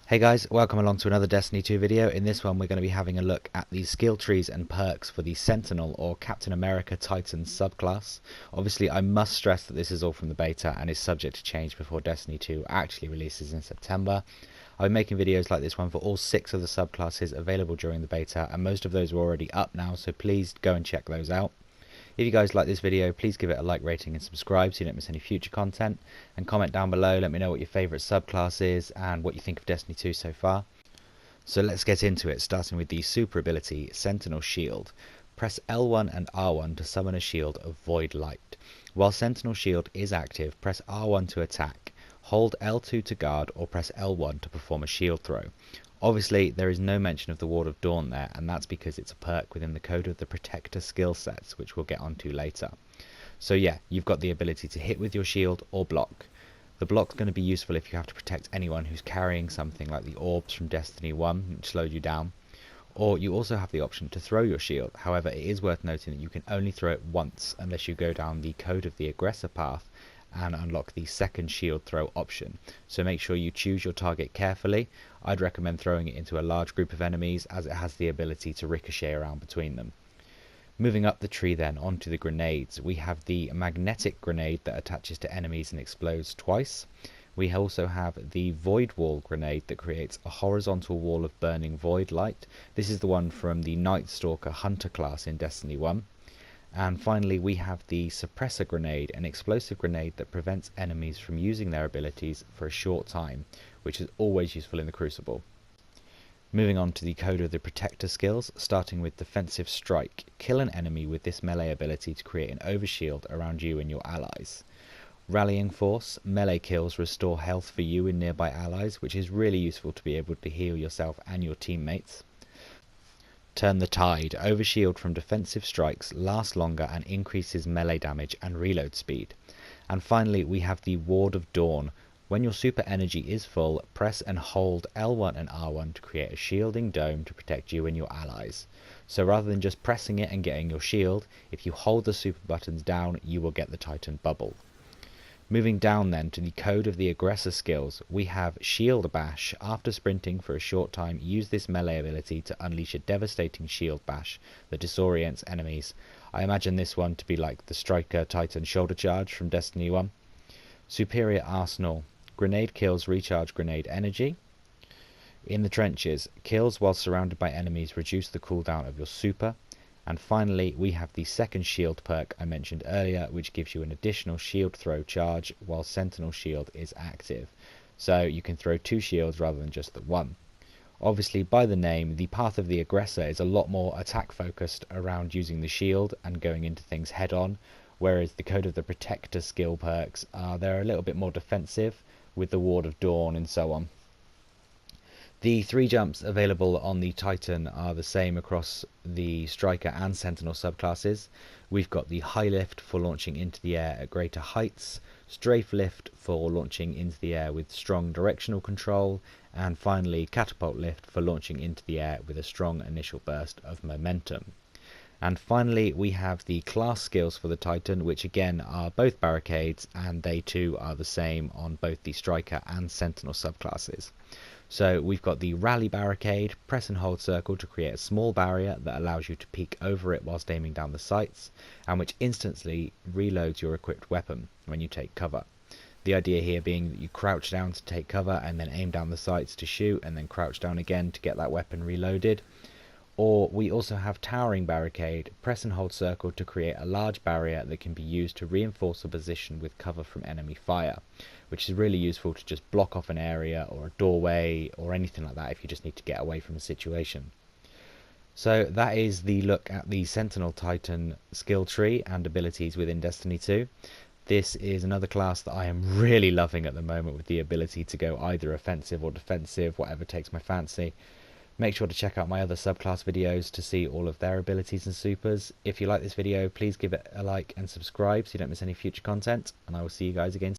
Hey guys, welcome along to another Destiny 2 video. In this one we're going to be having a look at the skill trees and perks for the Sentinel or Captain America Titan subclass. Obviously I must stress that this is all from the beta and is subject to change before Destiny 2 actually releases in September. I've been making videos like this one for all 6 of the subclasses available during the beta, and most of those are already up now, so please go and check those out. If you guys like this video, please give it a like, rating and subscribe so you don't miss any future content, and comment down below, let me know what your favourite subclass is and what you think of Destiny 2 so far. So let's get into it, starting with the super ability Sentinel Shield. Press L1 and R1 to summon a shield of Void Light. While Sentinel Shield is active, press R1 to attack, hold L2 to guard, or press L1 to perform a shield throw. Obviously there is no mention of the Ward of Dawn there, and that's because it's a perk within the Code of the Protector skill sets, which we'll get onto later. So yeah, you've got the ability to hit with your shield or block. The block's going to be useful if you have to protect anyone who's carrying something like the orbs from Destiny 1, which slowed you down. Or you also have the option to throw your shield. However, it is worth noting that you can only throw it once unless you go down the Code of the Aggressor path and unlock the second shield throw option. So make sure you choose your target carefully. I'd recommend throwing it into a large group of enemies, as it has the ability to ricochet around between them. Moving up the tree then onto the grenades, we have the magnetic grenade that attaches to enemies and explodes twice. We also have the Void Wall grenade that creates a horizontal wall of burning void light. This is the one from the Night Stalker Hunter class in Destiny 1. And finally we have the Suppressor Grenade, an explosive grenade that prevents enemies from using their abilities for a short time, which is always useful in the Crucible. Moving on to the Code of the Protector skills, starting with Defensive Strike. Kill an enemy with this melee ability to create an overshield around you and your allies. Rallying Force. Melee kills restore health for you and nearby allies, which is really useful to be able to heal yourself and your teammates. Turn the Tide. Overshield from defensive strikes lasts longer and increases melee damage and reload speed. And finally we have the Ward of Dawn. When your super energy is full, press and hold L1 and R1 to create a shielding dome to protect you and your allies. So rather than just pressing it and getting your shield, if you hold the super buttons down you will get the Titan bubble. Moving down then to the Code of the Aggressor skills, we have Shield Bash. After sprinting for a short time, use this melee ability to unleash a devastating shield bash that disorients enemies. I imagine this one to be like the Striker Titan shoulder charge from Destiny 1. Superior Arsenal. Grenade kills recharge grenade energy. In the trenches, kills while surrounded by enemies reduce the cooldown of your super. And finally we have the second shield perk I mentioned earlier, which gives you an additional shield throw charge while Sentinel Shield is active. So you can throw 2 shields rather than just the one. Obviously by the name, the Path of the Aggressor is a lot more attack focused around using the shield and going into things head on, whereas the Code of the Protector skill perks they're a little bit more defensive with the Ward of Dawn and so on. The 3 jumps available on the Titan are the same across the Striker and Sentinel subclasses. We've got the High Lift for launching into the air at greater heights, Strafe Lift for launching into the air with strong directional control, and finally Catapult Lift for launching into the air with a strong initial burst of momentum. And finally we have the class skills for the Titan, which again are both barricades, and they too are the same on both the Striker and Sentinel subclasses. So we've got the Rally Barricade. Press and hold circle to create a small barrier that allows you to peek over it whilst aiming down the sights, and which instantly reloads your equipped weapon when you take cover. The idea here being that you crouch down to take cover and then aim down the sights to shoot, and then crouch down again to get that weapon reloaded. Or we also have Towering Barricade. Press and hold circle to create a large barrier that can be used to reinforce a position with cover from enemy fire, which is really useful to just block off an area or a doorway or anything like that if you just need to get away from a situation. So that is the look at the Sentinel Titan skill tree and abilities within Destiny 2. This is another class that I am really loving at the moment, with the ability to go either offensive or defensive, whatever takes my fancy. Make sure to check out my other subclass videos to see all of their abilities and supers. If you like this video, please give it a like and subscribe so you don't miss any future content, and I will see you guys again.